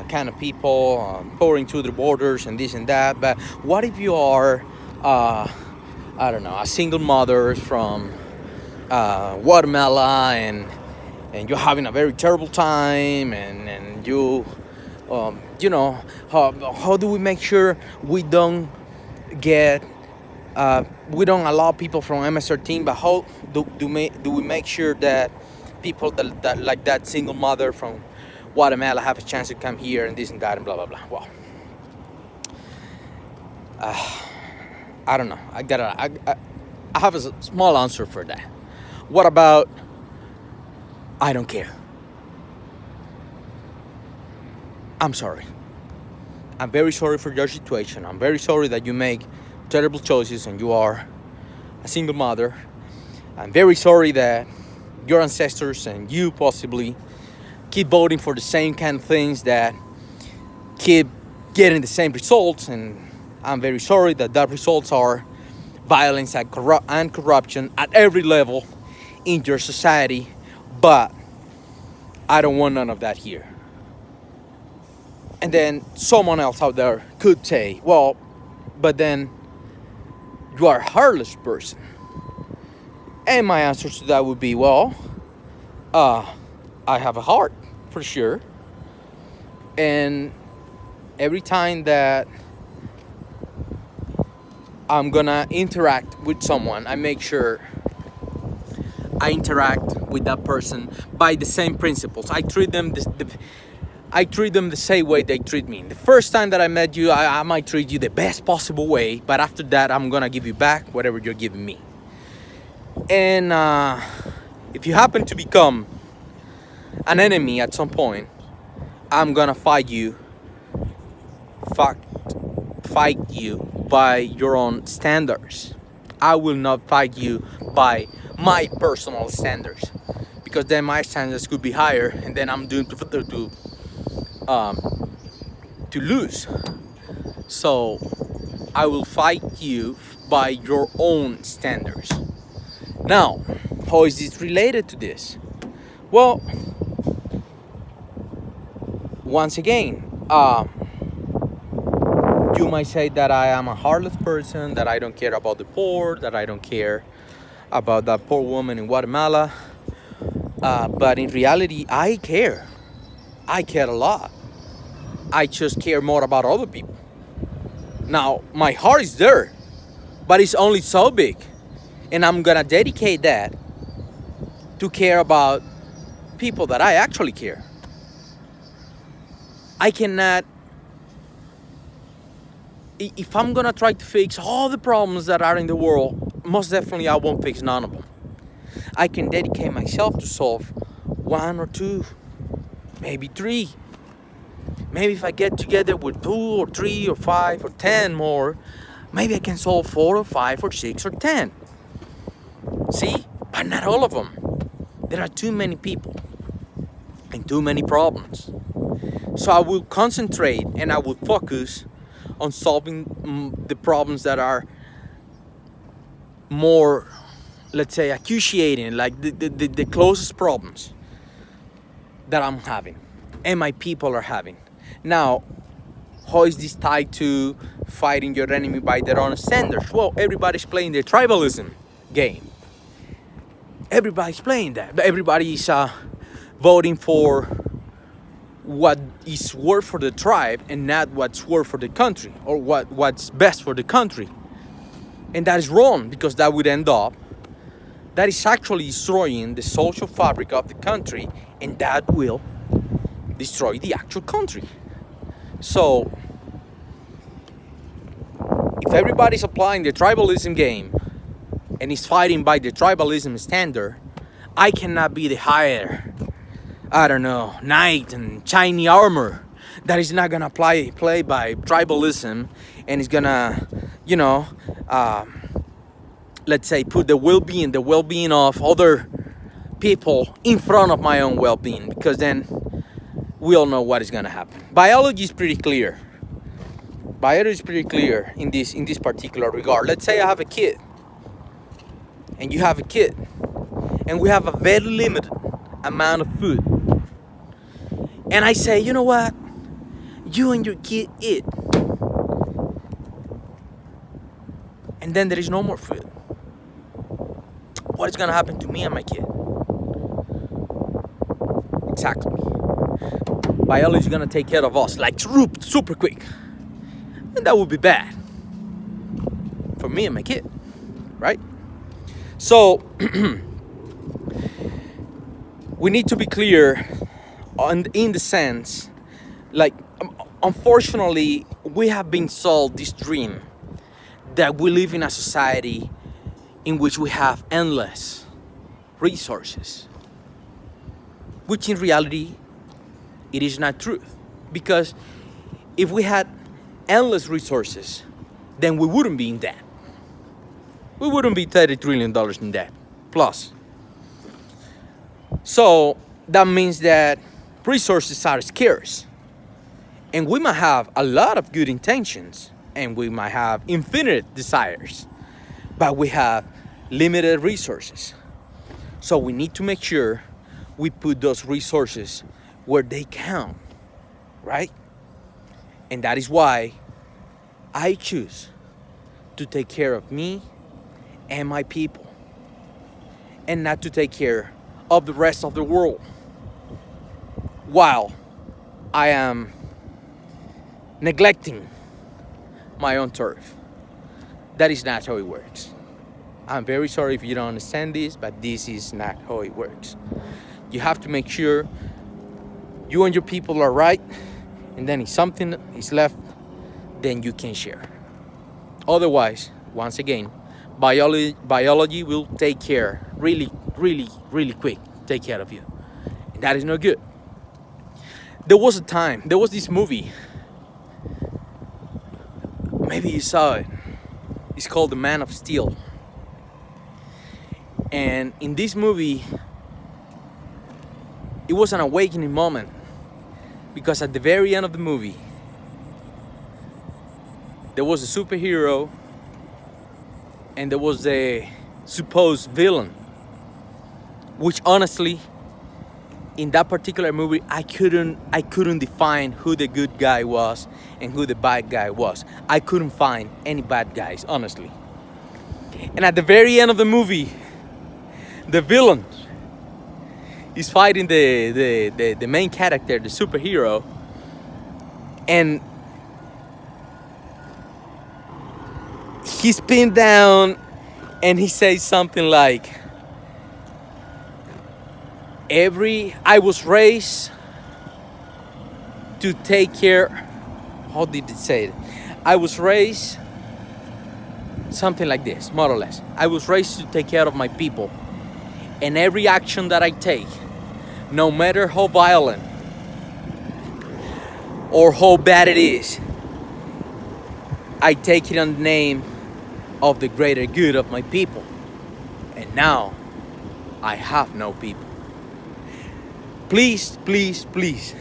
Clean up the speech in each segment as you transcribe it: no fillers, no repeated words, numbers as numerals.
kind of people pouring through the borders and this and that. But what if you are, uh, I don't know, a single mother from Guatemala, and you're having a very terrible time, and you know, how do we make sure we don't get we don't allow people from MS-13, but how do we make sure that people that like that single mother from Guatemala have a chance to come here and this and that and blah blah blah. Well, I don't know. I have a small answer for that. What about I don't care? I'm sorry. I'm very sorry for your situation. I'm very sorry that you make terrible choices and you are a single mother. I'm very sorry that your ancestors and you possibly keep voting for the same kind of things that keep getting the same results. And I'm very sorry that results are violence and corruption at every level in your society. But I don't want none of that here. And then someone else out there could say, well, but then you are a heartless person. And my answer to that would be, well, I have a heart, for sure. And every time that I'm gonna interact with someone, I make sure I interact with that person by the same principles. I treat them the same way they treat me. The first time that I met you, I might treat you the best possible way, but after that, I'm gonna give you back whatever you're giving me. And if you happen to become an enemy at some point, I'm gonna fight you by your own standards. I will not fight you by my personal standards, because then my standards could be higher, and then I'm doomed to lose. So I will fight you by your own standards. Now, how is this related to this? Well, once again, you might say that I am a heartless person, that I don't care about the poor, that I don't care about that poor woman in Guatemala. But in reality, I care. I care a lot. I just care more about other people. Now, my heart is there, but it's only so big. And I'm gonna dedicate that to care about people that I actually care. I cannot, if I'm gonna try to fix all the problems that are in the world, most definitely I won't fix none of them. I can dedicate myself to solve one or two, maybe three. Maybe if I get together with 2 or 3 or 5 or 10 more, maybe I can solve 4 or 5 or 6 or 10. See? But not all of them. There are too many people and too many problems. So I will concentrate and I will focus on solving the problems that are more, let's say, accruciating, like the closest problems that I'm having and my people are having. Now, how is this tied to fighting your enemy by their own standards? Well, everybody's playing the tribalism game. Everybody's playing that. Everybody's voting for what is worth for the tribe and not what's worth for the country, or what's best for the country. And that is wrong, because that would end up, that is actually destroying the social fabric of the country, and that will destroy the actual country. So if everybody's applying the tribalism game and is fighting by the tribalism standard, I cannot be the higher, I don't know, knight and shiny armor that is not gonna play by tribalism and is gonna, let's say, put the well-being of other people in front of my own well-being, because then we all know what is gonna happen. Biology is pretty clear. Biology is pretty clear in this particular regard. Let's say I have a kid, and you have a kid, and we have a very limited amount of food. And I say, you know what? You and your kid eat. And then there is no more food. What is gonna happen to me and my kid? Exactly. Biology is gonna take care of us like super quick. And that would be bad for me and my kid, right? So we need to be clear in the sense, like, unfortunately, we have been sold this dream that we live in a society in which we have endless resources, which in reality, it is not true. Because if we had endless resources, then we wouldn't be in debt. We wouldn't be $30 trillion in debt, plus. So that means that resources are scarce. And we might have a lot of good intentions, and we might have infinite desires, but we have limited resources. So we need to make sure we put those resources where they count, right? And that is why I choose to take care of me and my people, and not to take care of the rest of the world while I am neglecting my own turf. That is not how it works. I'm very sorry if you don't understand this, but this is not how it works. You have to make sure you and your people are right, and then if something is left, then you can share. Otherwise, once again, biology will take care really quick, take care of you. And that is not good. There was this movie, maybe you saw it. It's called The Man of Steel. And in this movie, it was an awakening moment, because at the very end of the movie, there was a superhero and there was a supposed villain, which honestly, in that particular movie, I couldn't define who the good guy was and who the bad guy was. I couldn't find any bad guys, honestly. And at the very end of the movie, the villain is fighting the main character, the superhero, and he's pinned down and he says something like, I was raised to take care, how did it say it? I was raised, something like this, more or less. I was raised to take care of my people. And every action that I take, no matter how violent or how bad it is, I take it in the name of the greater good of my people. And now I have no people. Please, please, please,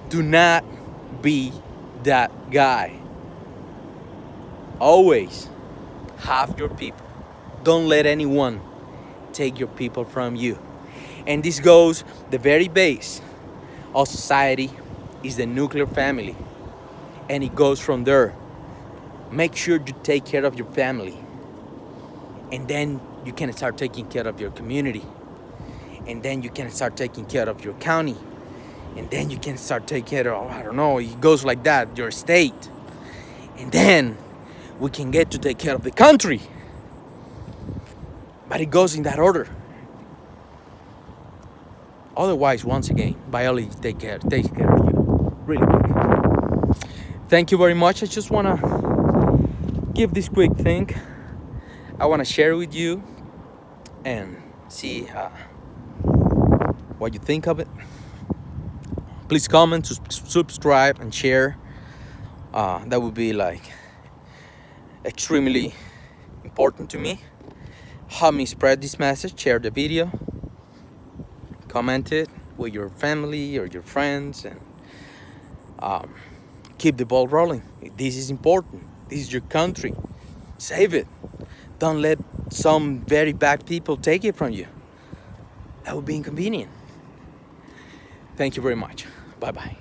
do not be that guy. Always have your people. Don't let anyone take your people from you. And this goes, the very base of society is the nuclear family. And it goes from there. Make sure you take care of your family. And then you can start taking care of your community. And then you can start taking care of your county. And then you can start taking care of, I don't know, it goes like that, your state. And then we can get to take care of the country. But it goes in that order. Otherwise, once again, biology takes care of you really quick. Thank you very much. I just want to give this quick thing. I want to share with you and see what you think of it. Please comment, subscribe, and share. That would be like extremely important to me. Help me spread this message. Share the video. Comment it with your family or your friends, and keep the ball rolling. This is important. This is your country. Save it. Don't let some very bad people take it from you. That would be inconvenient. Thank you very much. Bye-bye.